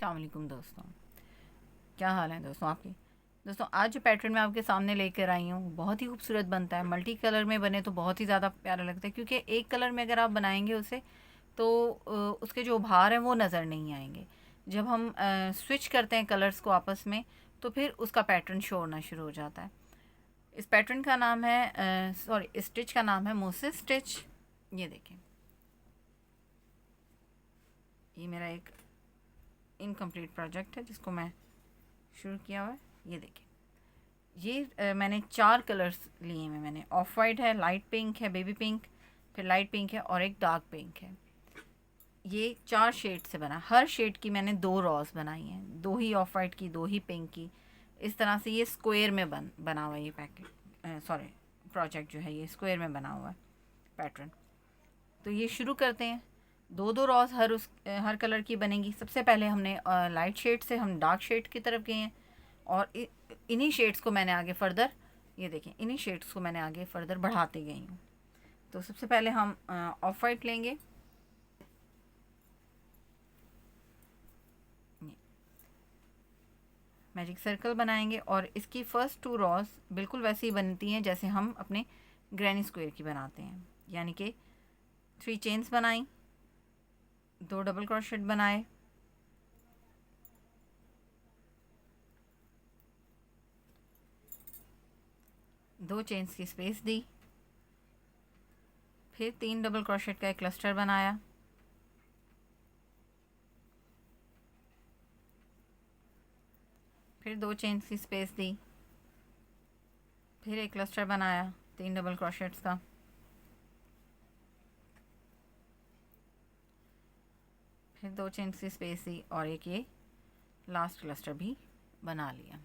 अस्सलाम वालेकुम दोस्तों, क्या हाल है दोस्तों आपके। दोस्तों आज जो पैटर्न मैं आपके सामने लेकर आई हूँ बहुत ही खूबसूरत बनता है। मल्टी कलर में बने तो बहुत ही ज़्यादा प्यारा लगता है, क्योंकि एक कलर में अगर आप बनाएंगे उसे तो उसके जो उभार हैं वो नज़र नहीं आएंगे। जब हम स्विच करते हैं कलर्स को आपस में तो फिर उसका पैटर्न शो होना शुरू हो जाता है। इस पैटर्न का नाम है सॉरी स्टिच का नाम है मोसेस स्टिच। ये देखें, ये मेरा एक इनकम्प्लीट प्रोजेक्ट है जिसको मैं शुरू किया हुआ है। ये देखिए, ये मैंने 4 कलर्स लिए हैं। मैंने ऑफ वाइट है, लाइट पिंक है, बेबी पिंक, फिर लाइट पिंक है और एक डार्क पिंक है। ये 4 शेड से बना, हर शेड की मैंने 2 रॉज बनाई हैं, 2 ही ऑफ वाइट की, 2 ही पिंक की। इस तरह से ये स्क्वायर में बना हुआ है। ये पैकेट सॉरी प्रोजेक्ट जो है ये स्क्वायर में बना हुआ है पैटर्न। तो ये शुरू करते हैं। 2 रॉज हर कलर की बनेगी। सबसे पहले हमने लाइट शेड से हम डार्क शेड की तरफ गए हैं और इन्हीं शेड्स को मैंने आगे फर्दर, ये देखें, इन्हीं शेड्स को मैंने आगे फर्दर बढ़ाते गई हूँ। तो सबसे पहले हम ऑफ वाइट लेंगे, मैजिक सर्कल बनाएंगे और इसकी फ़र्स्ट 2 रॉज बिल्कुल वैसे ही बनती हैं जैसे हम अपने ग्रैनी स्क्वायर की बनाते हैं। यानी कि 3 चेन्स बनाई, 2 डबल क्रोशेट बनाए, दो चेन्स की स्पेस दी, फिर 3 डबल क्रोशेट का एक क्लस्टर बनाया, फिर 2 चेन्स की स्पेस दी, फिर एक क्लस्टर बनाया 3 डबल क्रोशेट्स का, फिर 2 चेन्स की स्पेस दी और एक ये लास्ट क्लस्टर भी बना लिया।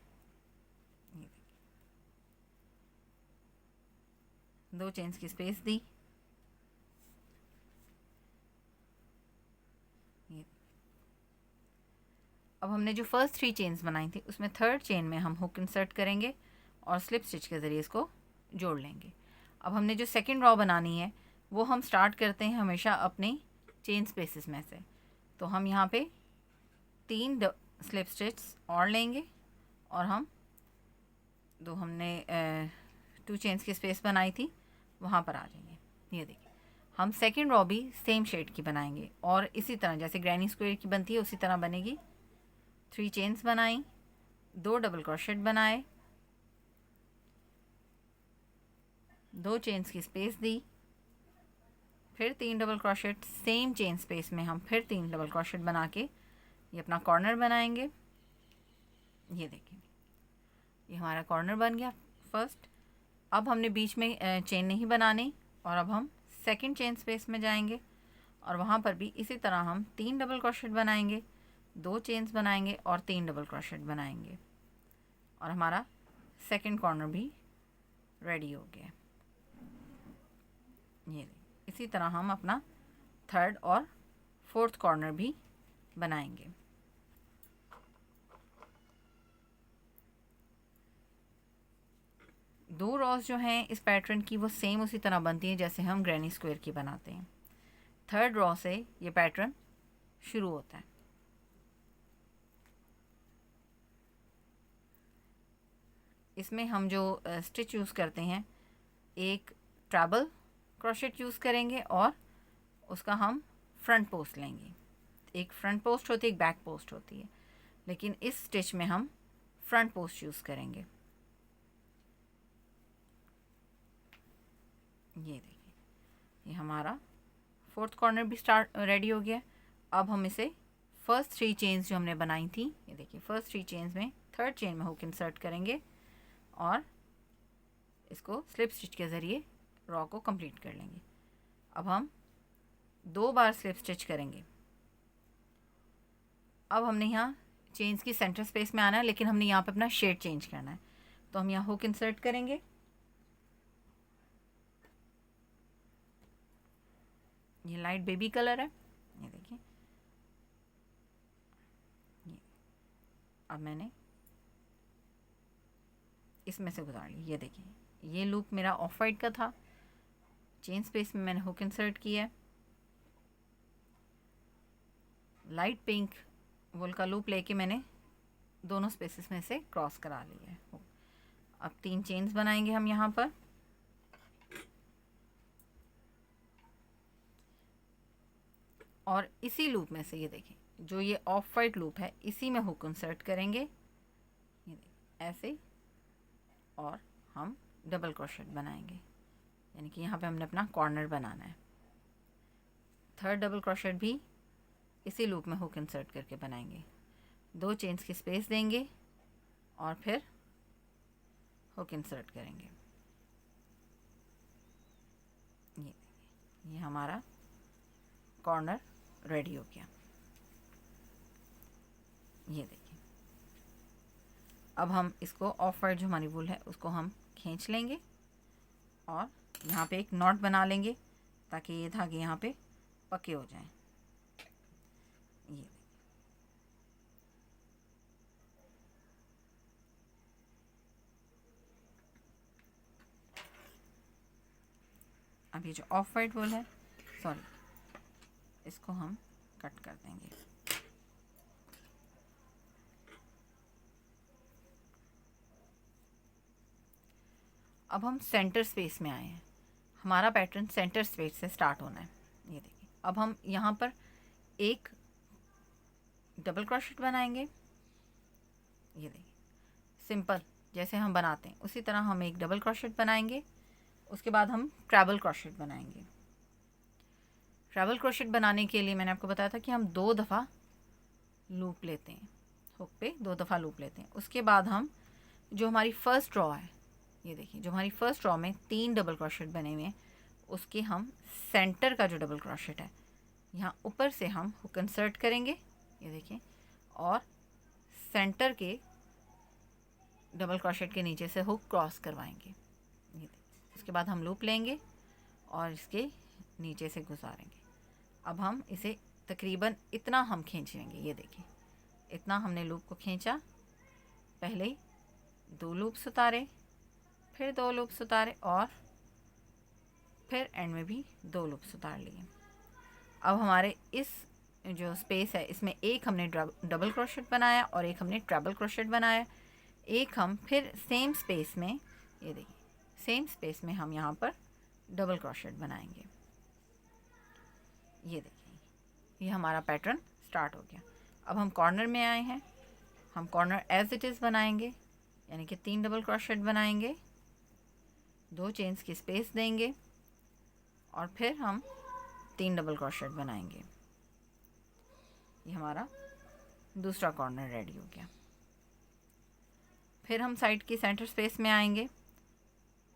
2 चेन्स की स्पेस दी, ये अब हमने जो फर्स्ट 3 चेन्स बनाई थी उसमें थर्ड चेन में हम हुक इंसर्ट करेंगे और स्लिप स्टिच के ज़रिए इसको जोड़ लेंगे। अब हमने जो सेकंड रॉ बनानी है वो हम स्टार्ट करते हैं हमेशा अपने चेन स्पेसेस में से। तो हम यहाँ पे 3 स्लिप स्टिच और लेंगे और हम जो हमने 2 चेन्स की स्पेस बनाई थी वहाँ पर आ जाएंगे। ये देखिए, हम सेकंड रॉ भी सेम शेड की बनाएंगे और इसी तरह जैसे ग्रैनी स्क्वायर की बनती है उसी तरह बनेगी। 3 चेन्स बनाई, 2 डबल क्रोशेट बनाए, 2 चेन्स की स्पेस दी, फिर 3 double crochet, same chain space में हम फिर 3 डबल क्रोशेट बना के ये अपना कॉर्नर बनाएंगे। ये देखिए, ये हमारा कॉर्नर बन गया फर्स्ट। अब हमने बीच में चेन नहीं बनानी और अब हम सेकंड चेन स्पेस में जाएंगे और वहाँ पर भी इसी तरह हम 3 डबल क्रोशेट बनाएंगे, 2 चेन्स बनाएंगे और 3 डबल क्रोशेट बनाएंगे और हमारा सेकंड कॉर्नर भी रेडी हो गया। ये इसी तरह हम अपना थर्ड और फोर्थ कॉर्नर भी बनाएंगे। दो रॉज जो हैं इस पैटर्न की वो सेम उसी तरह बनती हैं जैसे हम ग्रैनी स्क्वायर की बनाते हैं। थर्ड रॉ से ये पैटर्न शुरू होता है। इसमें हम जो स्टिच यूज़ करते हैं, एक ट्रैबल क्रोशेट यूज़ करेंगे और उसका हम फ्रंट पोस्ट लेंगे। एक फ्रंट पोस्ट होती है, एक बैक पोस्ट होती है, लेकिन इस स्टिच में हम फ्रंट पोस्ट यूज़ करेंगे। ये देखिए, ये हमारा फोर्थ कॉर्नर भी स्टार्ट रेडी हो गया। अब हम इसे फर्स्ट 3 चेन्स जो हमने बनाई थी, ये देखिए फर्स्ट 3 चेन्स में थर्ड चेन में हुक इंसर्ट करेंगे और इसको स्लिप स्टिच के ज़रिए रॉ को कंप्लीट कर लेंगे। अब हम 2 बार स्लिप स्टिच करेंगे। अब हमने यहाँ चेन्स की सेंटर स्पेस में आना है, लेकिन हमने यहाँ पे अपना शेड चेंज करना है। तो हम यहाँ हुक इंसर्ट करेंगे, ये लाइट बेबी कलर है, ये देखिए। ये अब मैंने इसमें से गुजार ली। ये देखिए, ये लूप मेरा ऑफ वाइट का था, चेन स्पेस में मैंने हुक इंसर्ट किया है, लाइट पिंक वूल का लूप लेके मैंने दोनों स्पेसेस में से क्रॉस करा लिया है। अब 3 चेन्स बनाएंगे हम यहाँ पर। और इसी लूप में से ये देखें, जो ये ऑफ वाइट लूप है, इसी में हुक इंसर्ट करेंगे, ये देखें ऐसे, और हम डबल क्रोशेट बनाएंगे, यानी कि यहाँ पे हमने अपना कॉर्नर बनाना है। थर्ड डबल क्रोशेट भी इसी लूप में हुक इंसर्ट करके बनाएंगे। 2 चेन्स की स्पेस देंगे और फिर हुक इंसर्ट करेंगे। ये हमारा कॉर्नर रेडी हो गया। ये देखिए, अब हम इसको ऑफ वाइट जो हमारी वूल है उसको हम खींच लेंगे और यहाँ पे एक नॉट बना लेंगे ताकि ये धागे यहाँ पे पके हो जाएं। ये देखिए, अब ये जो ऑफ वाइट वूल है, सॉरी, इसको हम कट कर देंगे। अब हम सेंटर स्पेस में आए हैं। हमारा पैटर्न सेंटर स्पेस से स्टार्ट होना है। ये देखिए, अब हम यहाँ पर एक डबल क्रोशेट बनाएंगे। ये देखिए, सिंपल जैसे हम बनाते हैं उसी तरह हम एक डबल क्रोशेट बनाएंगे। उसके बाद हम ट्रैबल क्रोशेट बनाएंगे। ट्रैबल क्रोशेट बनाने के लिए मैंने आपको बताया था कि हम 2 दफ़ा लूप लेते हैं, हुक पे 2 दफ़ा लूप लेते हैं। उसके बाद हम जो हमारी फ़र्स्ट रॉ है, ये देखिए, जो हमारी फ़र्स्ट रॉ में 3 डबल क्रोशेट बने हुए हैं, उसके हम सेंटर का जो डबल क्रोशेट है यहाँ ऊपर से हम हुक इंसर्ट करेंगे। ये देखिए, और सेंटर के डबल क्रोशेट के नीचे से हुक क्रॉस करवाएंगे। ये देखिए, उसके बाद हम लूप लेंगे और इसके नीचे से गुजारेंगे। अब हम इसे तकरीबन इतना हम खींचेंगे। ये देखिए, इतना हमने लूप को खींचा। पहले 2 लूप्स उतारे, फिर 2 लूप्स उतारे और फिर एंड में भी 2 लूप्स उतार लिए। अब हमारे इस जो स्पेस है इसमें एक हमने डबल क्रोशेट बनाया और एक हमने ट्रैबल क्रोशेट बनाया। एक हम फिर सेम स्पेस में, ये देखिए, सेम स्पेस में हम यहाँ पर डबल क्रोशेट बनाएंगे। ये देखिए, ये हमारा पैटर्न स्टार्ट हो गया। अब हम कॉर्नर में आए हैं। हम कॉर्नर एज इट इज़ बनाएंगे, यानी कि 3 डबल क्रोशेट बनाएंगे, 2 चेन्स की स्पेस देंगे और फिर हम 3 डबल क्रोशेट बनाएंगे। ये हमारा दूसरा कॉर्नर रेडी हो गया। फिर हम साइड की सेंटर स्पेस में आएंगे।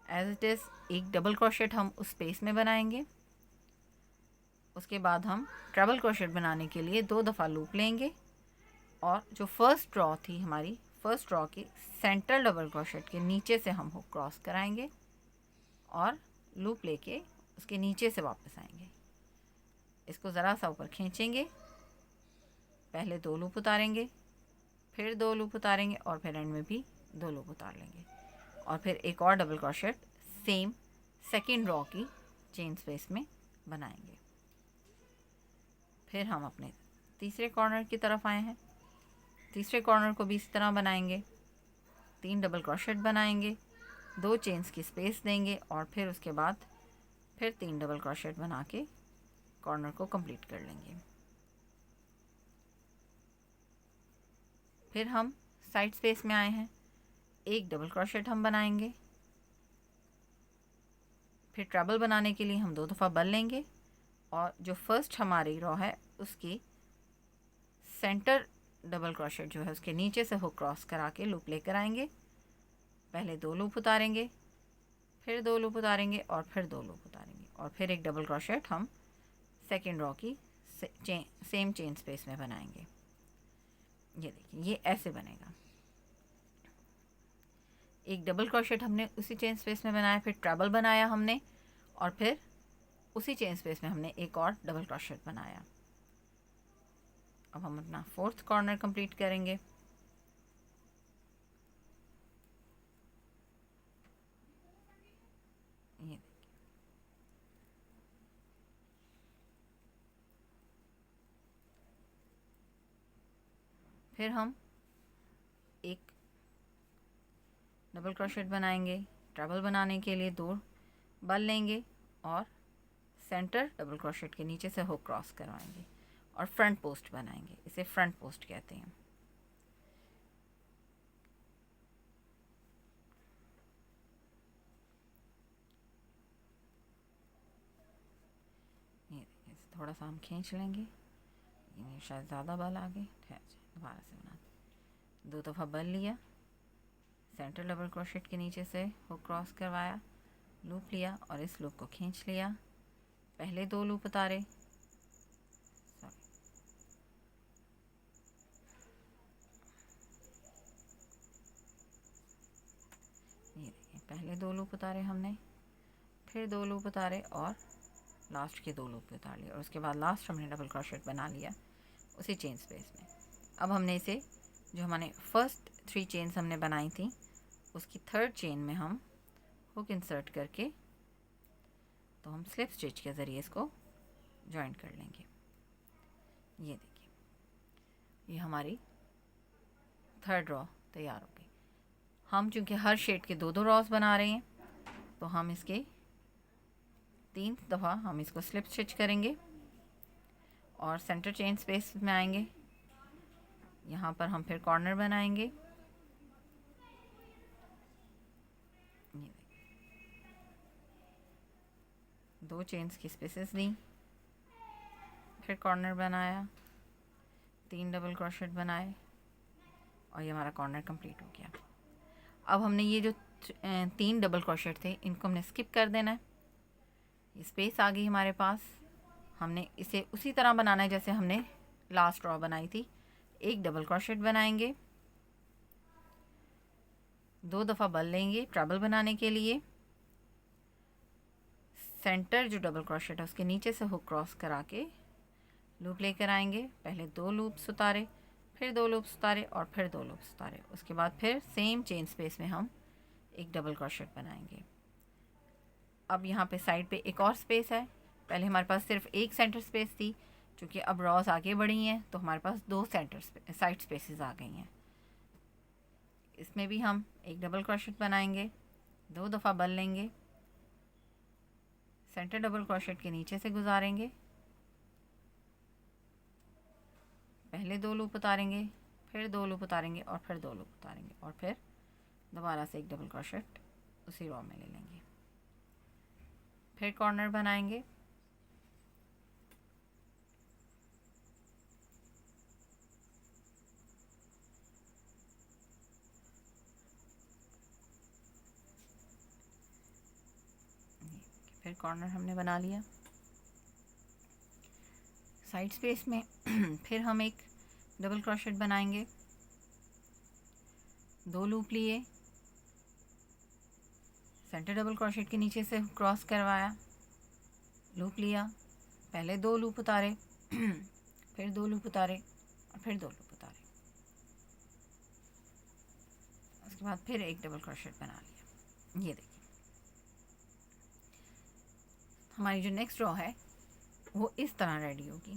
एज इट इज़ एक डबल क्रोशेट हम उस स्पेस में बनाएंगे। उसके बाद हम ट्रैबल क्रोशेट बनाने के लिए 2 दफ़ा लूप लेंगे और जो फर्स्ट रॉ थी हमारी, फर्स्ट रॉ के सेंटर डबल क्रोशेट के नीचे से हम हुक क्रॉस कराएंगे और लूप लेके उसके नीचे से वापस आएंगे। इसको ज़रा सा ऊपर खींचेंगे, पहले 2 लूप उतारेंगे, फिर 2 लूप उतारेंगे और फिर एंड में भी 2 लूप उतार लेंगे और फिर एक और double crochet same second raw की चेन स्पेस में बनाएंगे। फिर हम अपने तीसरे कॉर्नर की तरफ आए हैं। तीसरे कॉर्नर को भी इस तरह बनाएंगे। 3 डबल क्रोशेट बनाएंगे, 2 चेन्स की स्पेस देंगे और फिर उसके बाद फिर 3 डबल क्रोशेट बना के कॉर्नर को कंप्लीट कर लेंगे। फिर हम साइड स्पेस में आए हैं। एक डबल क्रोशेट हम बनाएंगे। फिर ट्रैबल बनाने के लिए हम 2 दफ़ा बल लेंगे और जो फर्स्ट हमारी रॉ है उसकी सेंटर डबल क्रोशेट जो है उसके नीचे से हुक क्रॉस करा के लूप लेकर आएंगे। पहले 2 लूप उतारेंगे, फिर 2 लूप उतारेंगे और फिर 2 लूप उतारेंगे और फिर एक डबल क्रोशेट हम सेकेंड रॉ की सेम चेन स्पेस में बनाएंगे। ये देखिए, ये ऐसे बनेगा। एक डबल क्रोशेट हमने उसी चेन स्पेस में बनाया, फिर ट्रैबल बनाया हमने और फिर उसी चेन स्पेस में हमने एक और डबल क्रोशेट बनाया। अब हम अपना 4th कॉर्नर कंप्लीट करेंगे। ये फिर हम एक डबल क्रोशेट बनाएंगे। ट्रबल बनाने के लिए 2 बल लेंगे और सेंटर डबल क्रोशेट के नीचे से हुक क्रॉस करवाएंगे और फ्रंट पोस्ट बनाएंगे। इसे फ्रंट पोस्ट कहते हैं। ये थोड़ा सा हम खींच लेंगे, ये शायद ज़्यादा बल आ गए, दोबारा से बना। 2 दफ़ा बल लिया, सेंटर डबल क्रोशेट के नीचे से हुक क्रॉस करवाया, लूप लिया और इस लूप को खींच लिया। पहले 2 लूप उतारे, ये देखिए पहले 2 लूप उतारे हमने, फिर 2 लूप उतारे और लास्ट के 2 लूप उतार लिए और उसके बाद लास्ट हमने डबल क्रोशेट बना लिया उसी चेन स्पेस में। अब हमने इसे जो हमारे फर्स्ट 3 चेन्स हमने बनाई थी उसकी 3rd चेन में हम हुक इंसर्ट करके तो हम स्लिप स्टिच के ज़रिए इसको जॉइन कर लेंगे। ये देखिए ये हमारी 3rd रॉ तैयार हो गई। हम चूँकि हर शेड के 2-2 रॉस बना रहे हैं तो हम इसके 3 दफ़ा हम इसको स्लिप स्टिच करेंगे और सेंटर चेन स्पेस में आएंगे। यहाँ पर हम फिर कॉर्नर बनाएंगे। 2 चेन्स की स्पेसेस दी, फिर कॉर्नर बनाया, 3 डबल क्रोशेट बनाए और ये हमारा कॉर्नर कंप्लीट हो गया। अब हमने ये जो 3 डबल क्रोशेट थे इनको हमने स्किप कर देना है। ये स्पेस आ गई हमारे पास। हमने इसे उसी तरह बनाना है जैसे हमने लास्ट रॉ बनाई थी। 1 डबल क्रोशेट बनाएंगे, 2 दफ़ा बल लेंगे ट्रबल बनाने के लिए। सेंटर जो डबल क्रोशेट है उसके नीचे से हुक क्रॉस करा के लूप लेकर आएंगे। पहले 2 लूप्स उतारे, फिर 2 लूप्स उतारे और फिर 2 लूप्स उतारे। उसके बाद फिर सेम चेन स्पेस में हम एक डबल क्रोशेट बनाएंगे। अब यहाँ पे साइड पे एक और स्पेस है। पहले हमारे पास सिर्फ एक सेंटर स्पेस थी, क्योंकि अब रॉस आगे बढ़ी हैं तो हमारे पास 2 साइड स्पेसेस आ गई हैं। इसमें भी हम एक डबल क्रोशेट बनाएंगे, 2 दफ़ा बल लेंगे, सेंटर डबल क्रोशेट के नीचे से गुजारेंगे, पहले 2 लूप उतारेंगे, फिर 2 लूप उतारेंगे और फिर 2 लूप उतारेंगे और फिर दोबारा से एक डबल क्रोशेट उसी रॉ में ले लेंगे। फिर कॉर्नर बनाएंगे, फिर कॉर्नर हमने बना लिया। साइड स्पेस में फिर हम एक डबल क्रोशेट बनाएंगे, 2 लूप लिए, सेंटर डबल क्रोशेट के नीचे से क्रॉस करवाया, लूप लिया, पहले 2 लूप उतारे, फिर 2 लूप उतारे और फिर 2 लूप उतारे। उसके बाद फिर एक डबल क्रोशेट बना लिया। ये देखिए हमारी जो नेक्स्ट रॉ है वो इस तरह रेडी होगी।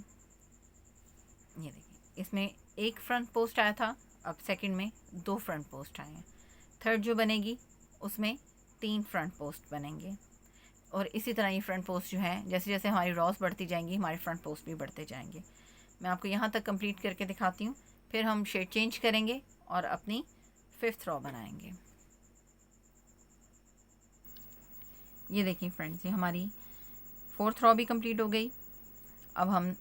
ये देखिए इसमें एक फ्रंट पोस्ट आया था, अब सेकंड में 2 फ्रंट पोस्ट आए हैं। थर्ड जो बनेगी उसमें 3 फ्रंट पोस्ट बनेंगे और इसी तरह ये फ्रंट पोस्ट जो है जैसे जैसे हमारी रॉस बढ़ती जाएंगी हमारे फ्रंट पोस्ट भी बढ़ते जाएंगे। मैं आपको यहाँ तक कंप्लीट करके दिखाती हूँ, फिर हम शेड चेंज करेंगे और अपनी 5th रॉ बनाएंगे। ये देखिए फ्रेंड्स, ये हमारी 4th रॉ भी कंप्लीट हो गई। अब हम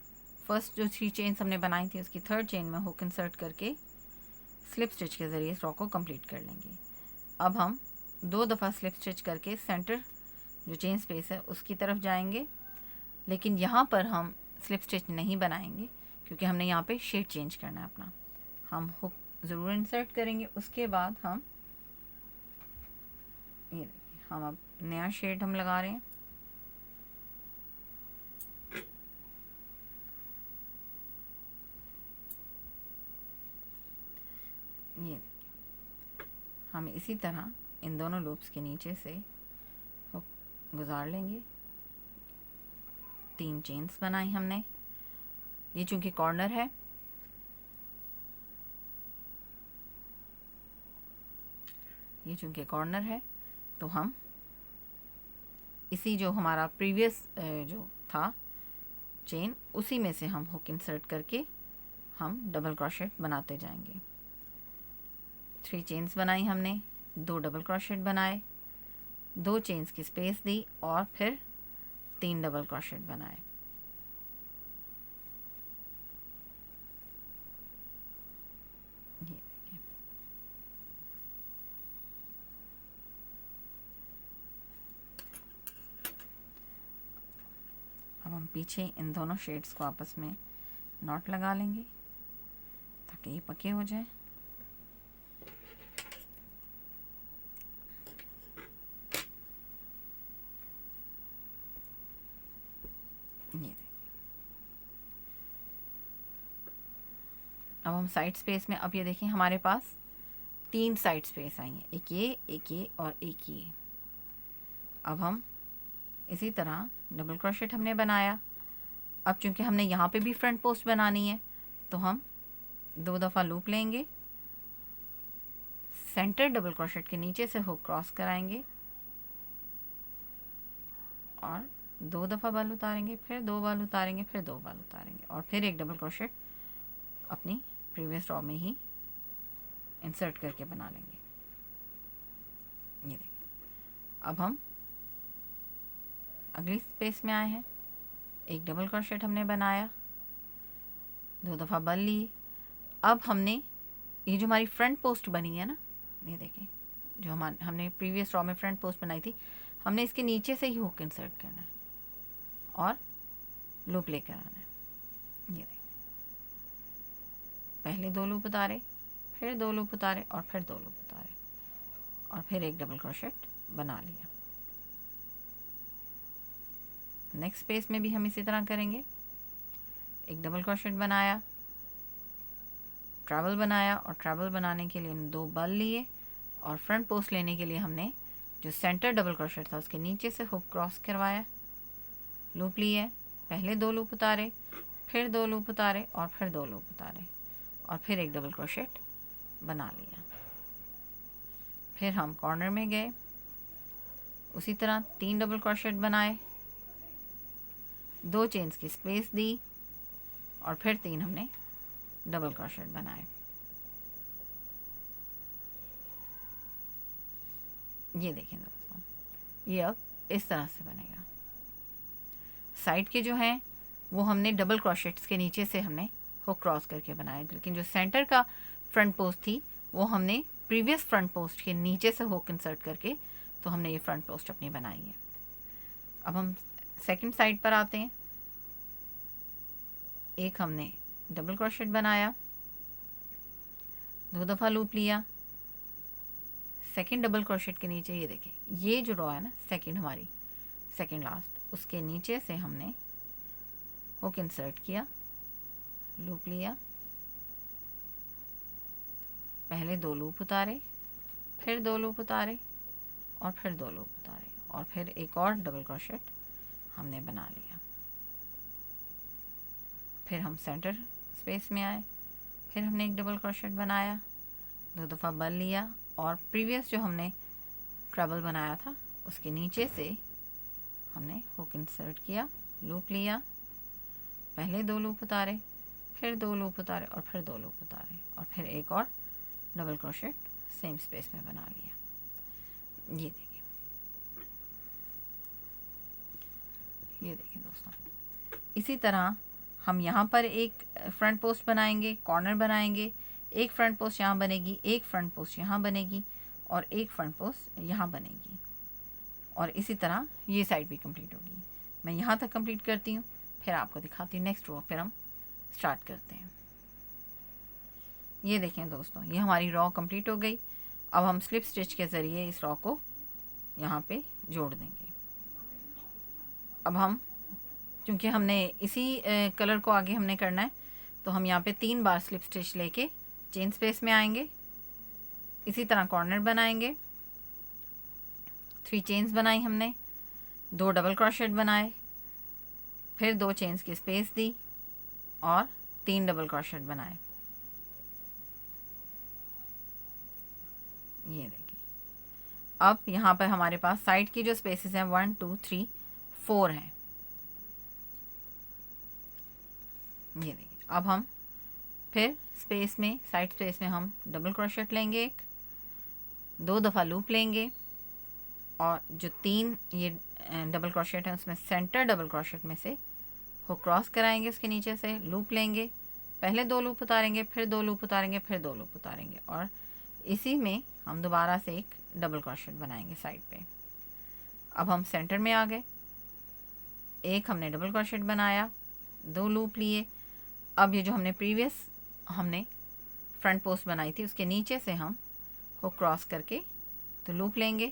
फर्स्ट जो 3 चेन्स हमने बनाई थी उसकी 3rd चेन में हुक इंसर्ट करके स्लिप स्टिच के ज़रिए इस रॉ को कंप्लीट कर लेंगे। अब हम 2 दफ़ा स्लिप स्टिच करके सेंटर जो चेन स्पेस है उसकी तरफ जाएंगे, लेकिन यहाँ पर हम स्लिप स्टिच नहीं बनाएंगे क्योंकि हमने यहाँ पे शेड चेंज करना है अपना। हम हुक ज़रूर इंसर्ट करेंगे, उसके बाद हम ये देखिए हम अब नया शेड हम लगा रहे हैं। ये हम इसी तरह इन दोनों लूप्स के नीचे से हुक गुजार लेंगे। 3 चेन्स बनाई हमने। ये चूँकि कॉर्नर है ये चूँकि कॉर्नर है तो हम इसी जो हमारा प्रीवियस जो था चेन उसी में से हम हुक इंसर्ट करके हम डबल क्रोशेट बनाते जाएंगे। 3 चेन्स बनाई हमने, 2 डबल क्रोशेट बनाए, 2 चेन्स की स्पेस दी और फिर 3 डबल क्रोशेट बनाए। ये देखिए, अब हम पीछे इन दोनों शेड्स को आपस में नॉट लगा लेंगे ताकि ये पके हो जाए। ये अब हम साइड स्पेस में, अब ये देखें हमारे पास 3 साइड स्पेस आई हैं, एक ये और एक ये। अब हम इसी तरह डबल क्रोशेट हमने बनाया। अब चूंकि हमने यहाँ पे भी फ्रंट पोस्ट बनानी है तो हम 2 दफ़ा लूप लेंगे, सेंटर डबल क्रोशेट के नीचे से हुक क्रॉस कराएंगे और 2 दफ़ा बाल उतारेंगे, फिर 2 बाल उतारेंगे, फिर 2 बाल उतारेंगे और फिर एक डबल क्रोशेट अपनी प्रीवियस रॉ में ही इंसर्ट करके बना लेंगे। ये देखिए, अब हम अगली स्पेस में आए हैं, एक डबल क्रोशेट हमने बनाया, 2 दफ़ा बल ली। अब हमने ये जो हमारी फ्रंट पोस्ट बनी है ना, ये देखें जो हमने प्रीवियस रॉ में फ्रंट पोस्ट बनाई थी, हमने इसके नीचे से ही हुक इंसर्ट करना है और लूप लेकर आना है। ये देखें, पहले 2 लूप उतारे, फिर 2 लूप उतारे और फिर 2 लूप उतारे और फिर एक डबल क्रोशेट बना लिया। नेक्स्ट स्पेस में भी हम इसी तरह करेंगे, एक डबल क्रोशेट बनाया, ट्रैवल बनाया और ट्रैवल बनाने के लिए हम 2 बल लिए और फ्रंट पोस्ट लेने के लिए हमने जो सेंटर डबल क्रोशेट था उसके नीचे से हुक क्रॉस करवाया, लूप लिए, पहले 2 लूप उतारे, फिर 2 लूप उतारे और फिर 2 लूप उतारे और फिर एक डबल क्रोशेट बना लिया। फिर हम कॉर्नर में गए, उसी तरह 3 डबल क्रोशेट बनाए, 2 चेन्स की स्पेस दी और फिर 3 हमने डबल क्रोशेट बनाए। ये देखें दोस्तों, ये अब इस तरह से बनेगा। साइड के जो हैं वो हमने डबल क्रोशेट्स के नीचे से हमने हुक क्रॉस करके बनाया, लेकिन जो सेंटर का फ्रंट पोस्ट थी वो हमने प्रीवियस फ्रंट पोस्ट के नीचे से हुक इंसर्ट करके तो हमने ये फ्रंट पोस्ट अपनी बनाई है। अब हम सेकंड साइड पर आते हैं, एक हमने डबल क्रोशेट बनाया, 2 दफ़ा लूप लिया, सेकंड डबल क्रोशेट के नीचे ये देखें, ये जो रॉ है ना सेकंड हमारी सेकंड लास्ट, उसके नीचे से हमने हुक इंसर्ट किया, लूप लिया, पहले 2 लूप उतारे, फिर 2 लूप उतारे और फिर 2 लूप उतारे और फिर एक और डबल क्रोशेट हमने बना लिया। फिर हम सेंटर स्पेस में आए, फिर हमने एक डबल क्रोशेट बनाया, 2 दफ़ा बल लिया और प्रीवियस जो हमने ट्रैवल बनाया था उसके नीचे से हमने हुक इंसर्ट किया, लूप लिया, पहले 2 लूप उतारे, फिर 2 लूप उतारे और फिर 2 लूप उतारे और फिर एक और डबल क्रोशेट सेम स्पेस में बना लिया। ये देखिए दोस्तों, इसी तरह हम यहाँ पर एक फ्रंट पोस्ट बनाएंगे, कॉर्नर बनाएंगे, एक फ्रंट पोस्ट यहाँ बनेगी, एक फ्रंट पोस्ट यहाँ बनेगी और एक फ्रंट पोस्ट यहाँ बनेगी और इसी तरह ये साइड भी कंप्लीट होगी। मैं यहाँ तक कंप्लीट करती हूँ, फिर आपको दिखाती हूँ नेक्स्ट रो, फिर हम स्टार्ट करते हैं। ये देखें दोस्तों, ये हमारी रॉ कंप्लीट हो गई। अब हम स्लिप स्टिच के ज़रिए इस रॉ को यहाँ पे जोड़ देंगे। अब हम क्योंकि हमने इसी कलर को आगे हमने करना है तो हम यहाँ पे 3 बार स्लिप स्टिच लेके चेन स्पेस में आएंगे, इसी तरह कॉर्नर बनाएंगे, 3 चेन्स बनाई हमने, 2 डबल क्रोशेट बनाए, फिर 2 चेन्स की स्पेस दी और 3 डबल क्रोशेट बनाए। ये देखिए, अब यहाँ पर हमारे पास साइड की जो स्पेसेस हैं 1 2 3 4 हैं। ये देखिए, अब हम फिर स्पेस में, साइड स्पेस में हम डबल क्रोशेट लेंगे, एक 2 दफ़ा लूप लेंगे और जो 3 ये डबल क्रोशेट है उसमें सेंटर डबल क्रोशेट में से हुक क्रॉस कराएंगे, उसके नीचे से लूप लेंगे, पहले 2 लूप उतारेंगे, फिर 2 लूप उतारेंगे, फिर 2 लूप उतारेंगे और इसी में हम दोबारा से एक डबल क्रोशेट बनाएंगे साइड पे। अब हम सेंटर में आ गए, एक हमने डबल क्रोशेट बनाया, 2 लूप लिए। अब ये जो हमने प्रीवियस हमने फ्रंट पोस्ट बनाई थी उसके नीचे से हम हुक क्रॉस करके तो लूप लेंगे,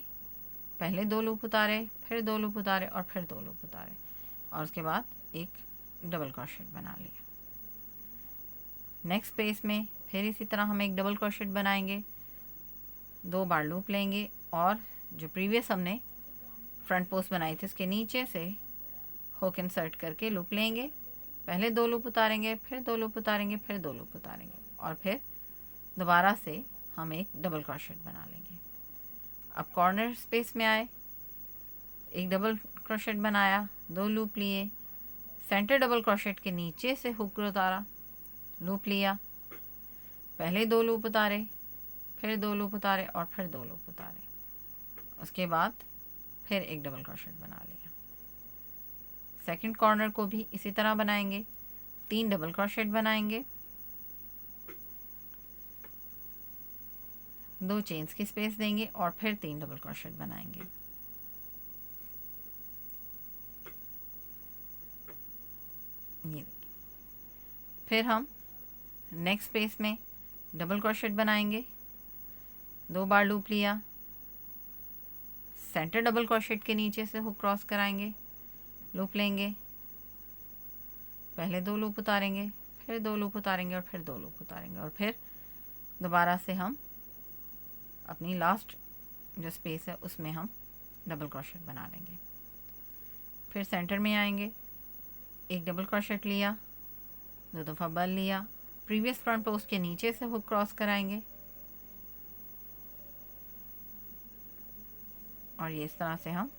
पहले 2 लूप उतारे, फिर 2 लूप उतारे और फिर 2 लूप उतारे और उसके बाद एक डबल क्रोशेट बना लिया। नेक्स्ट पेज में फिर इसी तरह हम एक डबल क्रोशेट बनाएंगे, 2 बार लूप लेंगे और जो प्रीवियस हमने फ्रंट पोस्ट बनाई थी उसके नीचे से हुक इंसर्ट करके लूप लेंगे, पहले 2 लूप उतारेंगे, फिर 2 लूप उतारेंगे, फिर 2 लूप उतारेंगे और फिर दोबारा से हम एक डबल क्रोशेट बना लेंगे। अब कॉर्नर स्पेस में आए, एक डबल क्रोशेट बनाया, 2 लूप लिए, सेंटर डबल क्रोशेट के नीचे से हुक उतारा, लूप लिया, पहले 2 लूप उतारे, फिर 2 लूप उतारे और फिर 2 लूप उतारे, उसके बाद फिर एक डबल क्रोशेट बना लिया। सेकंड कॉर्नर को भी इसी तरह बनाएंगे, 3 डबल क्रोशेट बनाएंगे, 2 चेन्स की स्पेस देंगे और फिर 3 डबल क्रोशेट बनाएंगे। ये देखिए, फिर हम नेक्स्ट स्पेस में डबल क्रोशेट बनाएंगे, 2 बार लूप लिया, सेंटर डबल क्रोशेट के नीचे से हुक क्रॉस कराएंगे, लूप लेंगे, पहले 2 लूप उतारेंगे, फिर 2 लूप उतारेंगे और फिर 2 लूप उतारेंगे और फिर दोबारा से हम अपनी लास्ट जो स्पेस है उसमें हम डबल क्रोशेट बना लेंगे। फिर सेंटर में आएंगे, एक डबल क्रोशेट लिया, 2 दफ़ा बल लिया, प्रीवियस फ्रंट पोस्ट के नीचे से हुक क्रॉस कराएंगे और ये इस तरह से हम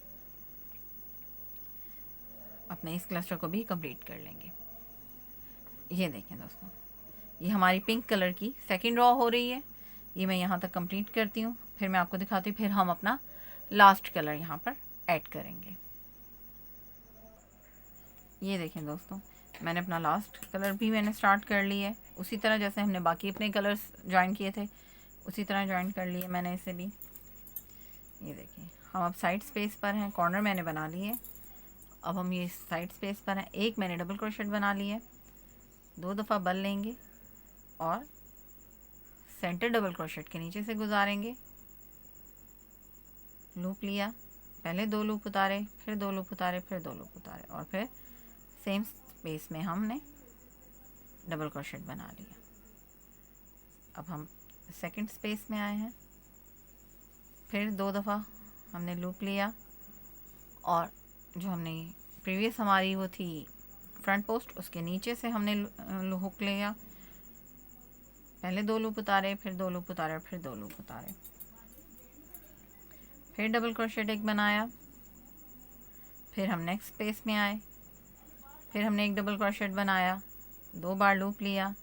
अपने इस क्लस्टर को भी कंप्लीट कर लेंगे। ये देखें दोस्तों, ये हमारी पिंक कलर की सेकंड रॉ हो रही है, ये मैं यहाँ तक कंप्लीट करती हूँ, फिर मैं आपको दिखाती हूँ, फिर हम अपना लास्ट कलर यहाँ पर ऐड करेंगे। ये देखें दोस्तों, मैंने अपना लास्ट कलर भी मैंने स्टार्ट कर लिया है, उसी तरह जैसे हमने बाकी अपने कलर्स ज्वाइन किए थे उसी तरह ज्वाइन कर लिए मैंने इसे भी। ये देखिए, हम अब साइड स्पेस पर हैं, कॉर्नर मैंने बना लिए, अब हम ये साइड स्पेस पर हैं, एक मैंने डबल क्रोशेट बना लिया, 2 दफ़ा बल लेंगे और सेंटर डबल क्रोशेट के नीचे से गुजारेंगे, लूप लिया, पहले 2 लूप उतारे, फिर 2 लूप उतारे, फिर 2 लूप उतारे और फिर सेम स्पेस में हमने डबल क्रोशेट बना लिया। अब हम सेकंड स्पेस में आए हैं, फिर 2 दफ़ा हमने लूप लिया और जो हमने प्रीवियस हमारी वो थी फ्रंट पोस्ट उसके नीचे से हमने हुक लिया, पहले 2 लूप उतारे, फिर 2 लूप उतारे और फिर 2 लूप उतारे, फिर डबल क्रोशेट एक बनाया, फिर हम नेक्स्ट स्पेस में आए, फिर हमने एक डबल क्रोशेट बनाया, 2 बार लूप लिया,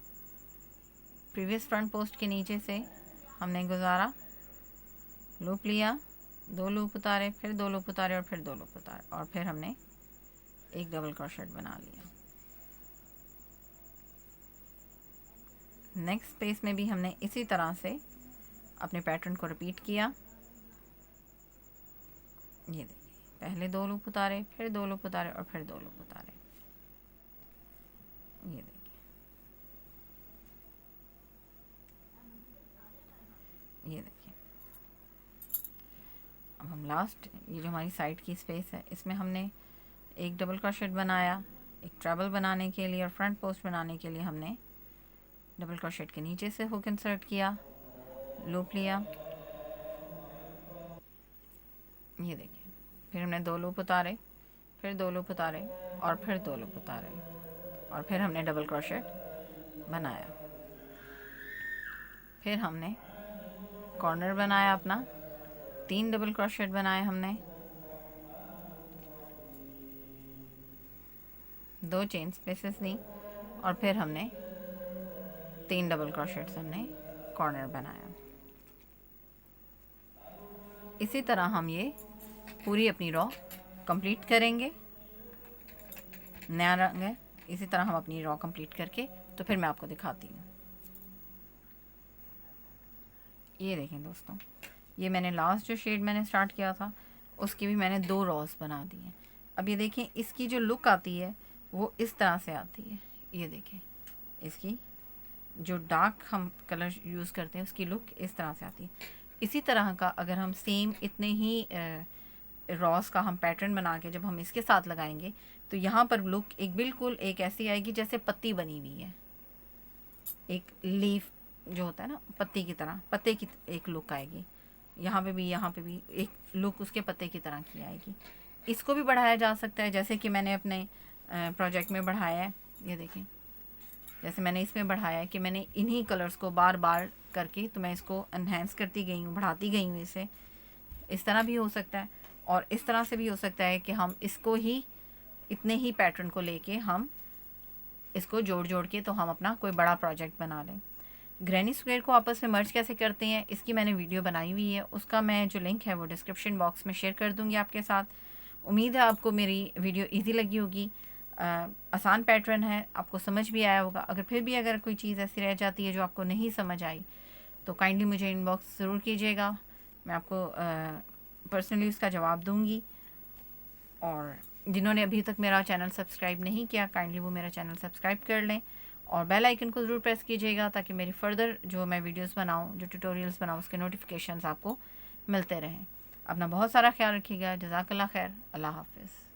प्रीवियस फ्रंट पोस्ट के नीचे से हमने गुजारा, लूप लिया, 2 लूप उतारे, फिर 2 लूप उतारे और फिर 2 लूप उतारे और फिर हमने एक डबल क्रोशेट बना लिया। नेक्स्ट स्पेस में भी हमने इसी तरह से अपने पैटर्न को रिपीट किया। ये देखिए, पहले 2 लूप उतारे, फिर 2 लूप उतारे और फिर 2 लूप उतारे। ये देखिए, ये देखिए, अब हम लास्ट ये जो हमारी साइड की स्पेस है इसमें हमने एक डबल क्रोशेट बनाया, एक ट्रैबल बनाने के लिए और फ्रंट पोस्ट बनाने के लिए हमने डबल क्रोशेट के नीचे से हुक इंसर्ट किया, लूप लिया, ये देखिए, फिर हमने 2 लूप उतारे, फिर 2 लूप उतारे और फिर 2 लूप उतारे और फिर हमने डबल क्रोशेट बनाया। फिर हमने कॉर्नर बनाया अपना, 3 डबल क्रोशेट बनाए हमने, 2 चेन स्पेसेस दी और फिर हमने 3 डबल क्रोशेट्स हमने कॉर्नर बनाया। इसी तरह हम ये पूरी अपनी रॉ कंप्लीट करेंगे। नया रंग है, इसी तरह हम अपनी रॉ कंप्लीट करके तो फिर मैं आपको दिखाती हूँ। ये देखें दोस्तों, ये मैंने लास्ट जो शेड मैंने स्टार्ट किया था उसकी भी मैंने 2 रॉस बना दी हैं। अब ये देखें, इसकी जो लुक आती है वो इस तरह से आती है। ये देखें, इसकी जो डार्क हम कलर यूज़ करते हैं उसकी लुक इस तरह से आती है। इसी तरह का अगर हम सेम इतने ही रॉस का हम पैटर्न बना के जब हम इसके साथ लगाएंगे तो यहाँ पर लुक एक बिल्कुल एक ऐसी आएगी जैसे पत्ती बनी हुई है, एक लीफ जो होता है ना पत्ती की तरह, पत्ते की एक लुक आएगी। यहाँ पे भी एक लुक उसके पत्ते की तरह की आएगी। इसको भी बढ़ाया जा सकता है, जैसे कि मैंने अपने प्रोजेक्ट में बढ़ाया है। ये देखें, जैसे मैंने इसमें बढ़ाया है कि मैंने इन्हीं कलर्स को बार बार करके तो मैं इसको एनहेंस करती गई हूँ, बढ़ाती गई हूँ इसे। इस तरह भी हो सकता है और इस तरह से भी हो सकता है कि हम इसको ही इतने ही पैटर्न को लेके हम इसको जोड़ जोड़ के तो हम अपना कोई बड़ा प्रोजेक्ट बना लें। ग्रैनी स्क्वायर को आपस में मर्ज कैसे करते हैं इसकी मैंने वीडियो बनाई हुई है, उसका मैं जो लिंक है वो डिस्क्रिप्शन बॉक्स में शेयर कर दूँगी आपके साथ। उम्मीद है आपको मेरी वीडियो ईजी लगी होगी। आसान पैटर्न है, आपको समझ भी आया होगा। अगर कोई चीज़ ऐसी रह जाती है जो आपको नहीं समझ आई तो काइंडली मुझे इनबॉक्स ज़रूर कीजिएगा, मैं आपको पर्सनली उसका जवाब दूँगी। और जिन्होंने अभी तक मेरा चैनल सब्सक्राइब नहीं किया काइंडली वो मेरा चैनल सब्सक्राइब कर लें और बेल आइकन को ज़रूर प्रेस कीजिएगा ताकि मेरी फर्दर जो मैं वीडियोस बनाऊं, जो ट्यूटोरियल्स बनाऊं, उसके नोटिफिकेशंस आपको मिलते रहें। अपना बहुत सारा ख्याल रखिएगा। जज़ाकल्लाह खैर। अल्लाह हाफ़िज़।